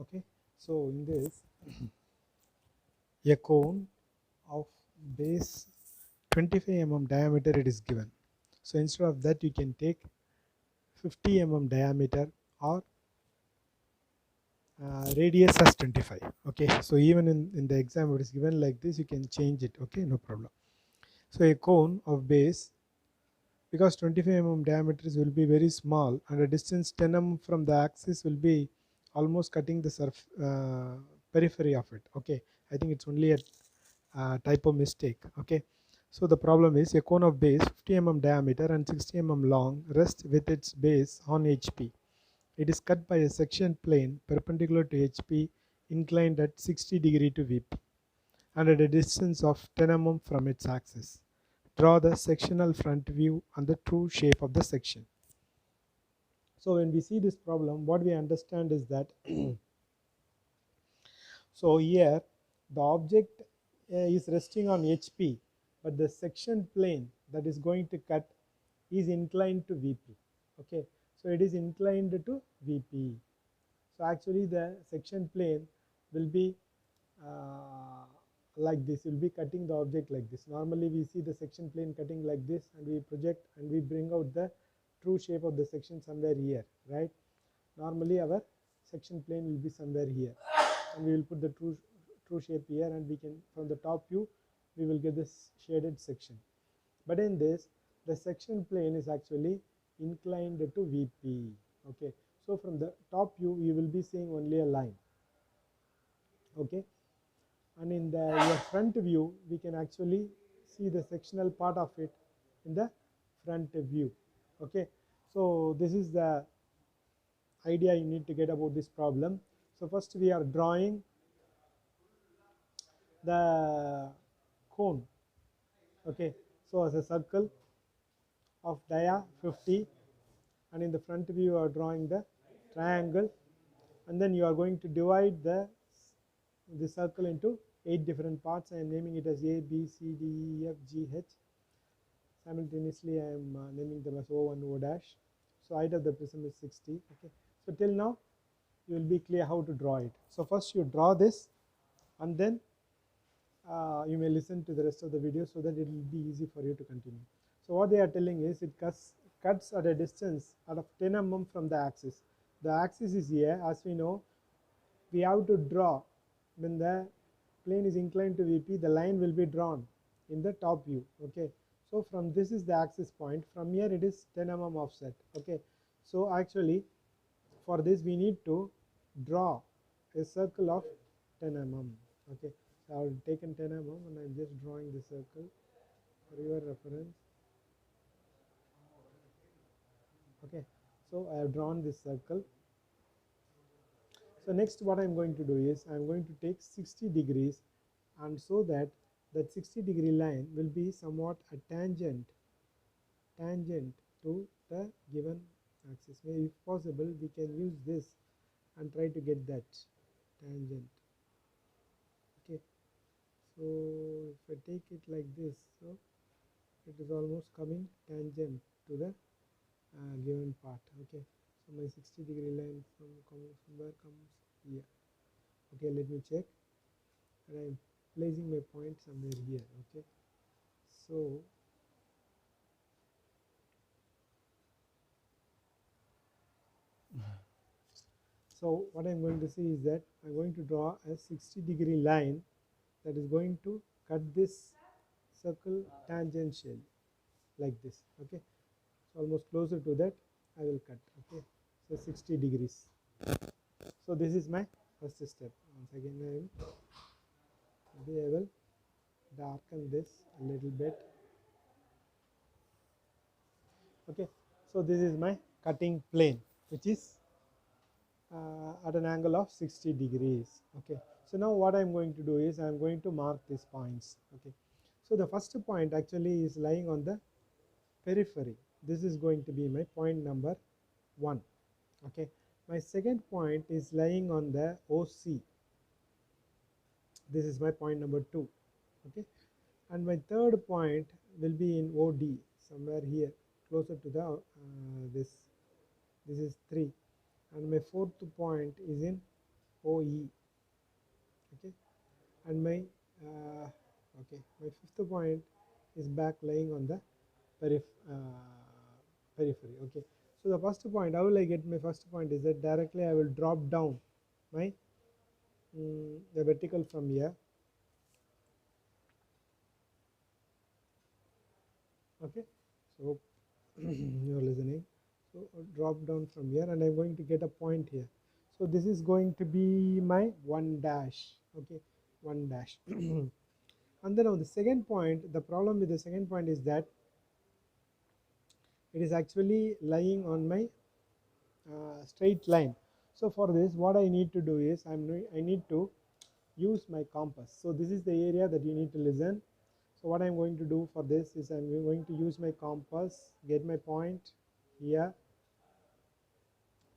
Okay, so in this a cone of base 25 mm diameter it is given. So instead of that you can take 50 mm diameter or radius as 25. Okay, so even in the exam it is given like this, you can change it. Okay, no problem. So a cone of base, because 25 mm diameters will be very small and a distance 10 mm from the axis will be almost cutting the periphery of it. Okay, I think it's only a typo mistake. Okay, so the problem is a cone of base 50 mm diameter and 60 mm long rests with its base on HP. It is cut by a section plane perpendicular to HP, inclined at 60° to VP and at a distance of 10 mm from its axis. Draw the sectional front view and the true shape of the section. So when we see this problem, what we understand is that so here the object is resting on HP, but the section plane that is going to cut is inclined to VP. Okay, so it is inclined to VP. So actually the section plane will be uh, like this, will be cutting the object like this. Normally we see the section plane cutting like this and we project and we bring out the true shape of the section somewhere here, right? Normally our section plane will be somewhere here and we will put the true shape here, and we can, from the top view we will get this shaded section. But in this, the section plane is actually inclined to VP. Okay, so from the top view you will be seeing only a line. Okay, and in the your front view we can actually see the sectional part of it in the front view. Okay, so this is the idea you need to get about this problem. So first we are drawing the cone. Okay, so as a circle of dia 50, and in the front view you are drawing the triangle, and then you are going to divide the circle into 8 different parts. I am naming it as A, B, C, D, E, F, G, H. Simultaneously I am naming them as O and O dash. So height of the prism is 60. Okay, so till now you will be clear how to draw it. So first you draw this, and then you may listen to the rest of the video so that it will be easy for you to continue. So what they are telling is it cuts at a distance out of 10 mm from the axis. The axis is here. As we know, we have to draw, when the plane is inclined to VP, the line will be drawn in the top view. Okay, so from this is the axis point, from here it is 10 mm offset. Okay, so actually for this we need to draw a circle of 10 mm. Okay, so I have taken 10 mm and I am just drawing the circle for your reference. Okay, so I have drawn this circle. So next what I am going to do is I am going to take 60 degrees, and so that 60-degree line will be somewhat a tangent to the given axis. Maybe if possible we can use this and try to get that tangent. Okay, so if I take it like this, so it is almost coming tangent to the given part. Okay, so my 60-degree line from somewhere comes here. Okay, let me check, and I am placing my point somewhere here. Okay, so what I am going to see is that I am going to draw a 60-degree line that is going to cut this circle tangentially like this. Okay, so almost closer to that I will cut. Okay, so 60 degrees. So this is my first step. Once again I will darken this a little bit. Okay, so this is my cutting plane, which is at an angle of 60 degrees. Okay, so now what I am going to do is I am going to mark these points. Okay, so the first point actually is lying on the periphery. This is going to be my point number 1. Okay, my second point is lying on the OC. This is my point number 2. Okay, and my third point will be in OD, somewhere here closer to the this is 3, and my fourth point is in OE. Okay, and my okay, my fifth point is back lying on the periphery. Okay, so the first point, how will I get my first point is that directly I will drop down my the vertical from here. Okay, so you're listening. So drop down from here and I'm going to get a point here. So this is going to be my 1 dash. Okay, 1 dash. And then on the second point, the problem with the second point is that it is actually lying on my straight line. So for this, what I need to do is I need to use my compass. So this is the area that you need to listen. So what I'm going to do for this is I'm going to use my compass, get my point here.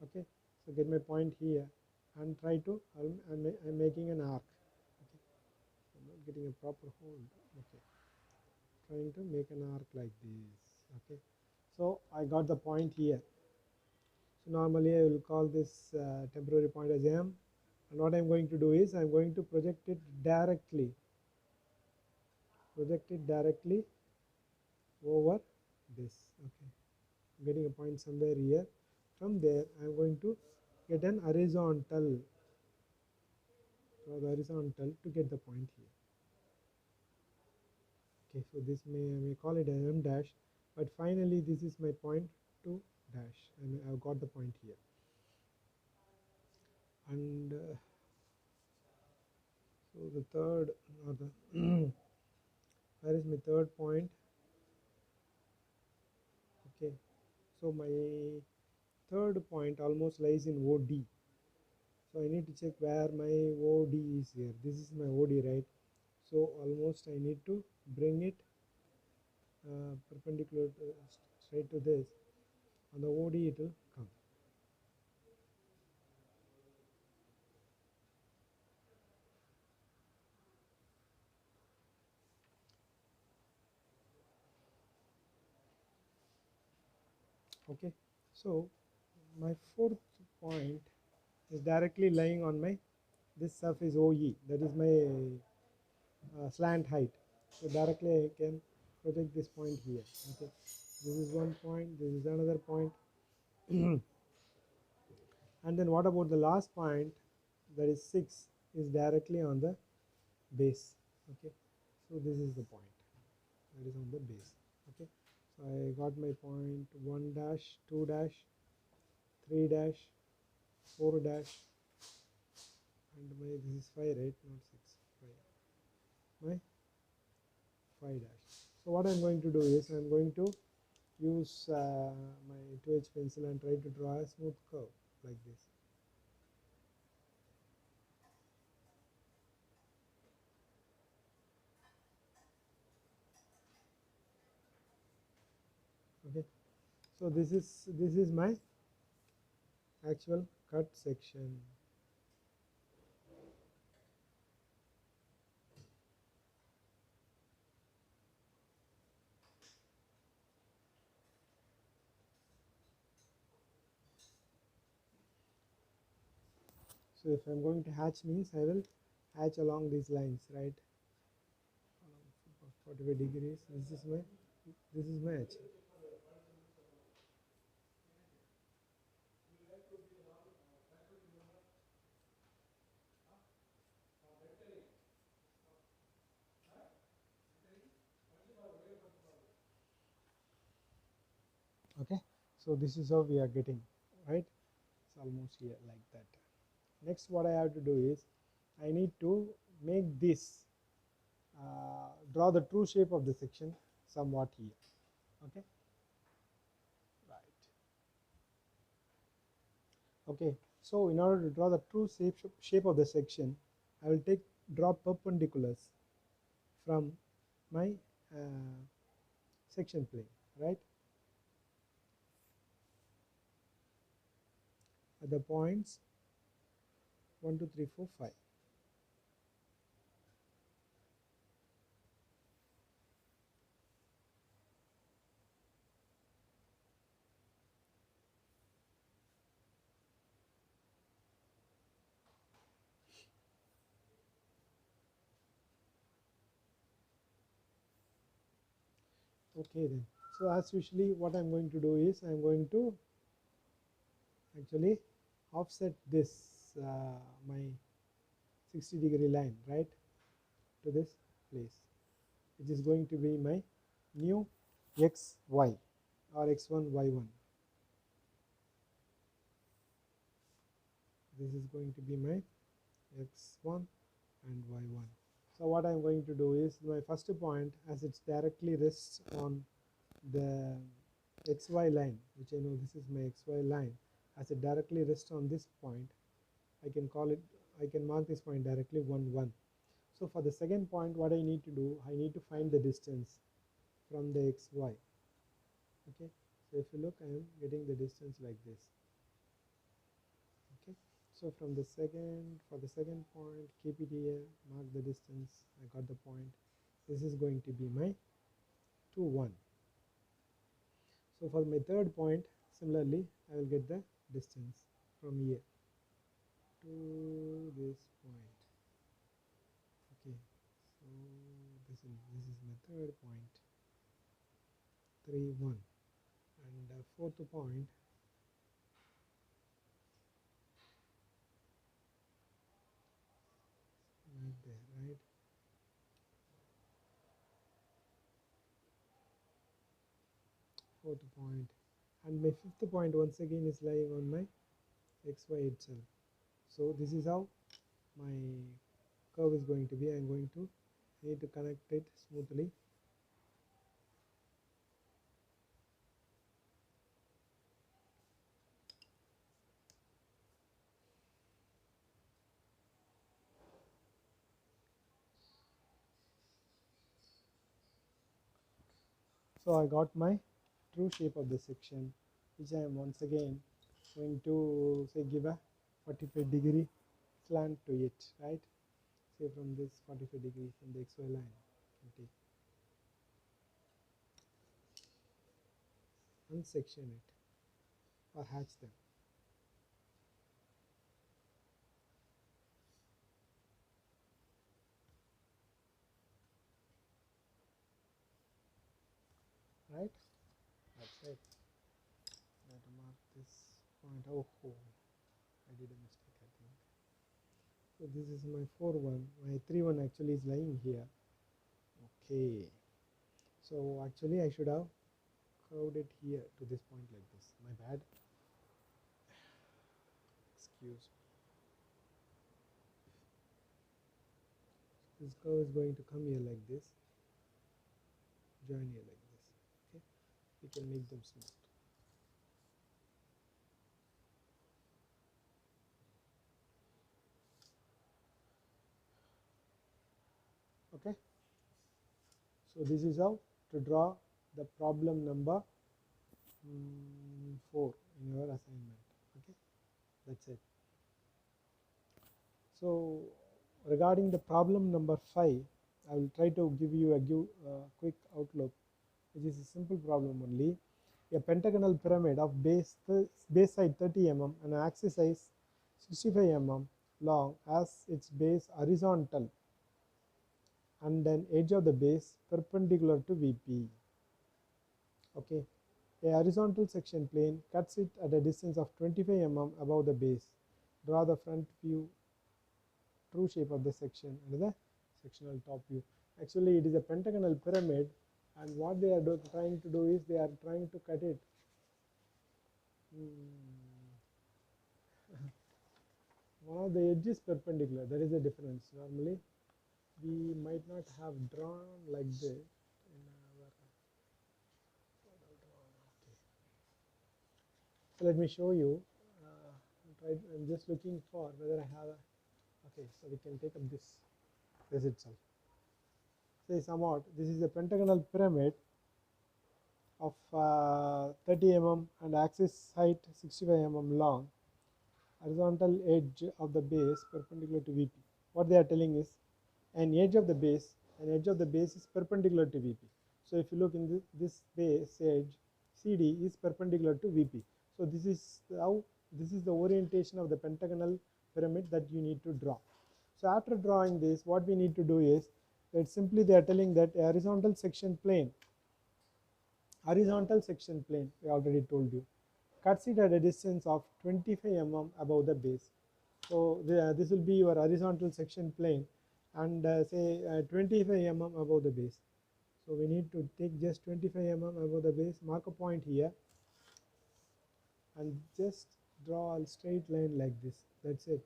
Okay, so get my point here and try to I'm making an arc. Okay, I'm not getting a proper hold. Okay, trying to make an arc like this. Okay, so I got the point here. So normally I will call this temporary point as M, and what I'm going to do is I'm going to project it directly over this. Okay, I'm getting a point somewhere here. From there I'm going to get an horizontal, draw the horizontal to get the point here. Okay, so this I may call it an M dash, but finally this is my point 2 dash, and I've got the point here. And so the third or the where is my third point? Okay, so my third point almost lies in OD. So I need to check where my OD is here. This is my OD, right? So almost I need to bring it perpendicular straight to this. On the OD it will come. Okay, so my fourth point is directly lying on my this surface OE, that is my slant height. So directly I can project this point here. Okay, this is one point, this is another point. And then what about the last point, that is 6, is directly on the base. Okay, so this is the point that is on the base. Okay, so I got my point 1 dash, 2 dash, 3 dash, 4 dash, and my this is 5, right? Not 6, 5. My 5 dash. So what I'm going to do is I'm going to use my 2H pencil and try to draw a smooth curve like this. Okay, so this is my actual cut section. So if I'm going to hatch means I will hatch along these lines, right? 45 degrees. This is my hatch. Okay, so this is how we are getting, right? It's almost here like that. Next, what I have to do is I need to make this draw the true shape of the section somewhat here. Okay, right. Okay, so in order to draw the true shape of the section, I will draw perpendiculars from my section plane, right, at the points 1 2 3 4 5. Okay then. So as usually what I am going to do is I am going to actually offset this my 60-degree line right to this place, which is going to be my new xy or x1 y1. This is going to be my x1 and y1. So what I am going to do is my first point, as it directly rests on the xy line, which I know this is my xy line, as it directly rests on this point, I can mark this point directly 1 1. So for the second point, what I need to do, I need to find the distance from the xy. Okay, so if you look, I am getting the distance like this. Okay, so from the for the second point, keep it here, mark the distance. I got the point. This is going to be my 2 1. So for my third point, similarly, I will get the distance from here to this point. Okay, so this is my third point, 3 1, and fourth point, right there, right. Fourth point, and my fifth point once again is lying on my xy itself. So this is how my curve is going to be. I am going to need to connect it smoothly. So I got my true shape of the section, which I am once again going to say give a 45-degree slant to it, right? Say from this 45 degree from the xy line. Okay, unsection it or hatch them. Right, that's it. I have to mark this point. Oh, I did a mistake, I think. So this is my 4 1. My 3 1 actually is lying here. Okay, so actually I should have curved it here to this point like this. My bad. Excuse me. This curve is going to come here like this, join here like this. Okay, we can make them smooth. Okay, so this is how to draw the problem number 4 in your assignment. Okay, that's it. So regarding the problem number 5, I will try to give you a quick outlook, which is a simple problem only. A pentagonal pyramid of base side 30 mm and axis size 65 mm long has its base horizontal and an edge of the base perpendicular to VP. Okay, a horizontal section plane cuts it at a distance of 25 mm above the base. Draw the front view true shape of the section and the sectional top view. Actually, it is a pentagonal pyramid, and what they are trying to do is they are trying to cut it. One of the edges perpendicular. That is the difference. Normally, we might not have drawn like this. So let me show you. I'm just looking for whether I have a. Okay, so we can take up this itself. Say somewhat, this is a pentagonal pyramid of 30 mm and axis height 65 mm long, horizontal edge of the base perpendicular to VP. What they are telling is an edge of the base is perpendicular to VP. So if you look in this base edge, CD is perpendicular to VP. So this is the orientation of the pentagonal pyramid that you need to draw. So after drawing this, what we need to do is that simply they are telling that a horizontal section plane Horizontal section plane, we already told you, cuts it at a distance of 25 above the base. So this will be your horizontal section plane, and say 25 above the base. So we need to take just 25 above the base, mark a point here, and just draw a straight line like this. That's it.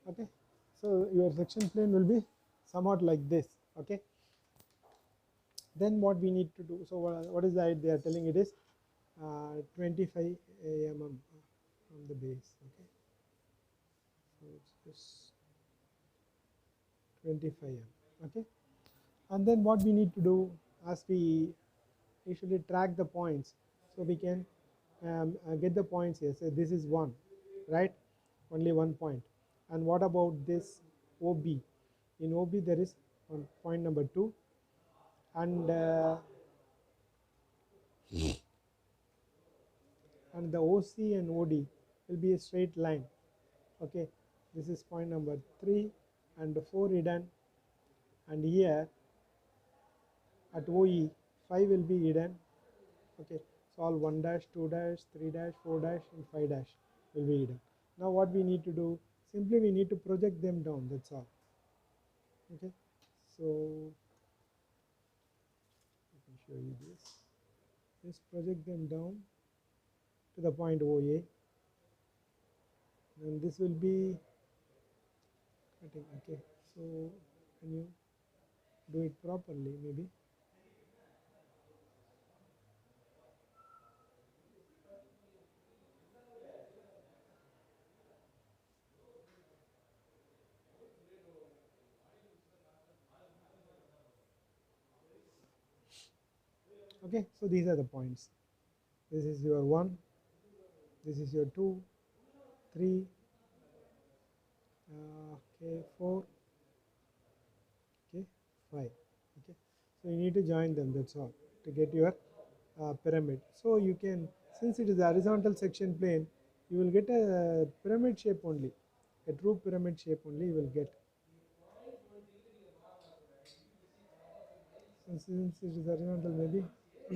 Okay, so your section plane will be somewhat like this. Okay, then what we need to do, so what is the height they are telling? It is 25 from the base. Okay, so it's just 25 okay, and then what we need to do, as we usually track the points, so we can get the points here. So this is 1, right? Only 1 point. And what about this OB? In OB there is one point number 2, and the OC and OD will be a straight line. Okay, this is point number 3 and 4 hidden, and here at OE 5 will be hidden. Okay, so all 1 dash, 2 dash, 3 dash, 4 dash and 5 dash will be hidden. Now what we need to do, simply we need to project them down, that's all. Okay, so I can show you this. Just project them down to the point OA, and this will be cutting. Okay, so can you do it properly maybe? Okay, so these are the points. This is your 1, this is your 2, 3, okay, 4, okay, 5. Okay, so you need to join them, that's all, to get your pyramid. So you can, since it is a horizontal section plane, you will get a pyramid shape only, a true pyramid shape only you will get. Since it is horizontal, maybe so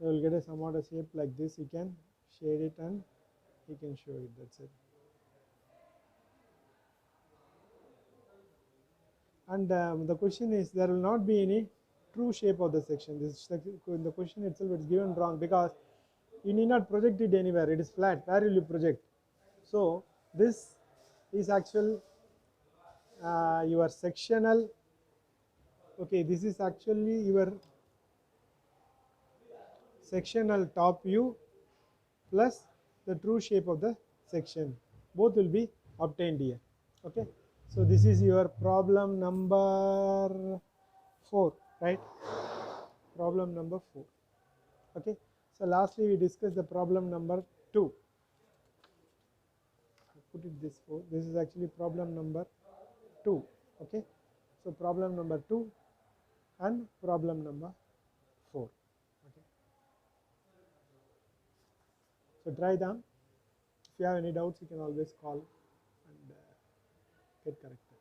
you will get a somewhat a shape like this. You can shade it and you can show it, that's it. And the question is, there will not be any true shape of the section. The question itself is given wrong, because you need not project it anywhere, it is flat. Where will you project? So this is actual your sectional. Okay, this is actually your sectional top view plus the true shape of the section, both will be obtained here. Okay, so this is your problem number 4, right? Problem number 4. Okay, so lastly we discussed the problem number 2. I put it this 4, this is actually problem number 2. Okay, so problem number 2 and problem number 4. Okay, so try them. If you have any doubts, you can always call and get corrected.